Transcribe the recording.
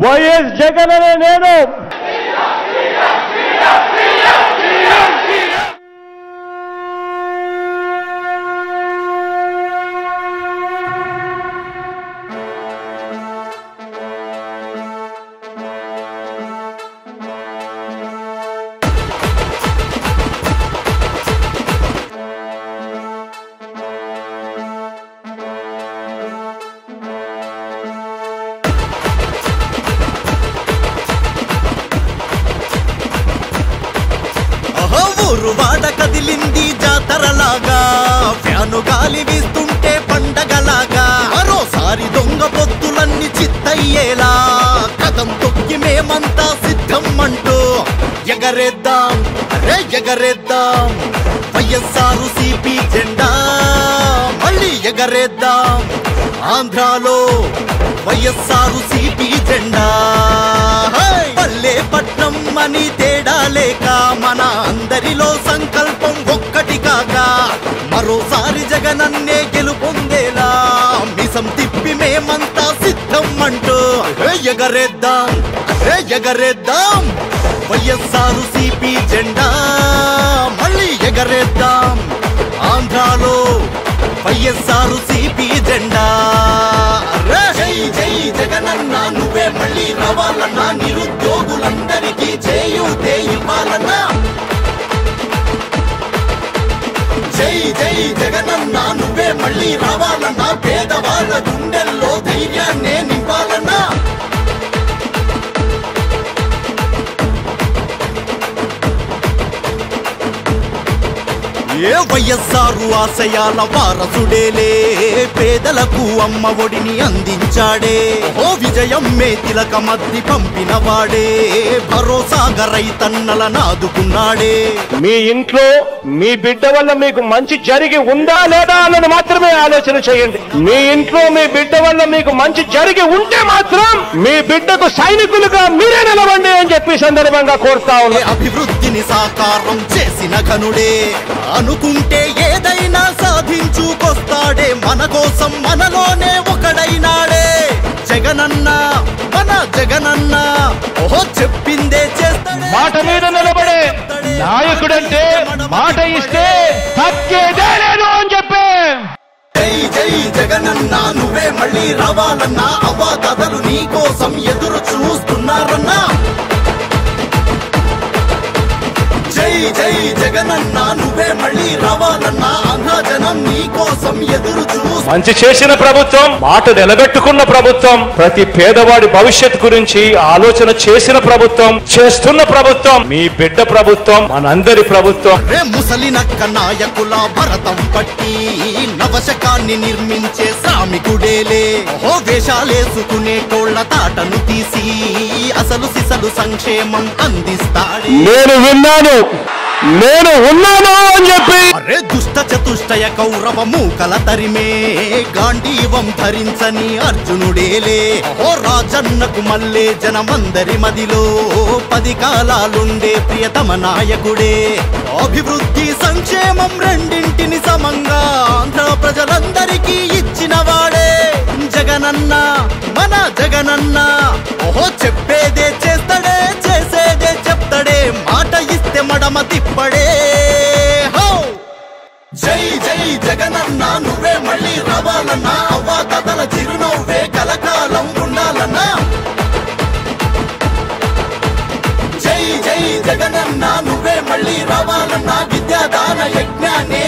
YS Jagan అనే నేను వాడ కదిలింది జాతరలాగా ఫ్యాను గాలి వీస్తుంటే పండగలాగా మరోసారి దొంగ పొత్తులన్నీ చిత్తయ్యేలా కదం తొక్కి మేమంతా సిద్ధం అంటూ ఎగరేద్దాం అరే ఎగరేద్దాం వైఎస్ఆర్ సిపి జెండా మళ్ళీ ఎగరేద్దాం ఆంధ్రాలో వైఎస్ఆర్ సిపి జెండా పల్లె పట్నం అని తేడా లేక మన అందరిలో సంకల్పం ఒక్కటి కాక మరోసారి జగనన్నే గెలుపొందేలా మిసం తిప్పి మేమంతా సిద్ధం అంటూ ఎగరేద్దాం ఎగరేద్దాం వైఎస్ఆర్ సిపి జెండా మళ్ళీ ఎగరేద్దాం ఆంధ్రాలో వైఎస్ఆర్ సిపి జెండా జై జై జగనన్నా నువ్వే మళ్ళీ రావాలన్నా నిరుద్యోగులందరికీ చేయూతే ఇవ్వాలన్నా జై జై జగనన్నా నువ్వే మళ్ళీ రావాలన్నా పేదవాళ్ళ గుండెల్లో ధైర్యాన్నే నింపాలన్నా ఏ వైఎస్ఆర్ ఆశయాల వారసుడేలే పేదలకు అమ్మ ఒడిని అందించాడే ఓ విజయం మే తిలకమద్ది పంపిన వాడే భరోసాగా రైతన్నలను ఆదుకున్నాడే మీ ఇంట్లో మీ బిడ్డ వల్ల మీకు మంచి జరిగి ఉందా లేదా అన్నది మాత్రమే ఆలోచన చేయండి. మీ ఇంట్లో మీ బిడ్డ వల్ల మీకు మంచి జరిగి ఉంటే మాత్రం మీ బిడ్డకు సైనికులుగా మీరే నిలవండి అని చెప్పి సందర్భంగా కోరుతా ఉన్నా. అభివృద్ధిని సాకారం చేసిన ఘనుడే అనుకుంటే ఏదైనా సాధించుకొస్తాడే మన కోసం మనలోనే ఒకడైనాడే జగనన్న మన జగనన్న ఓహో చెప్పిందే చేస్తాడే మాట మీద నిలబడే నాయకుడంటే మాట ఇస్తే తగ్గేదే లేదు అని చెప్పే జై జై జగనన్నా నువ్వే మళ్ళీ రావాలన్నా అవ్వాతాతలు నీ కోసం ఎదురు చూస్తున్నారన్నా జై జై జగనన్నా నువ్వే మళ్ళీ రావాలన్నా ఆంధ్ర జనం నీ కోసం ఎదురు మంచి చేసిన ప్రభుత్వం, మాట నిలబెట్టుకున్న ప్రభుత్వం, ప్రతి పేదవాడి భవిష్యత్ గురించి ఆలోచన చేసిన ప్రభుత్వం, చేస్తున్న ప్రభుత్వం మీ బిడ్డ ప్రభుత్వం, మనందరి ప్రభుత్వం. ముసలి నక్క నాయకుల భరతం పట్టి నవశకాన్ని నిర్మించే శ్రామికుడేలే ఓ వేషాలేసుకునేటోళ్ల తాటను తీసి అసలు సిసలు సంక్షేమం అందిస్తాడే. నేను విన్నాను, నేను ఉన్నాను అని చెప్పి అరే దుష్ట చతుష్టయ కౌరవ మూకల తరిమే గాంధీవం ధరించని అర్జునుడేలే ఓ రాజన్నకు మల్లే జనమందరి మదిలో 10 కాలాలుండే ప్రియతమ నాయకుడే. అభివృద్ధి సంక్షేమం రెండింటిని సమంగా ఆంధ్ర ప్రజలందరికీ ఇచ్చిన వాడే జగనన్న మన జగనన్న ఓహో చెప్పేదే చేస్తాడే చేసేదే చెప్తాడే మాట ఇస్తే మడమ తిప్పడే. జై జై జగనన్నా నువ్వే మళ్ళీ రావాలన్నా అవ్వాతాతల చిరునవ్వే కలకాలం ఉండాలన్నా జై జై జగనన్నా నువ్వే మళ్ళీ రావాలన్నా విద్యాదాన యజ్ఞాన్ని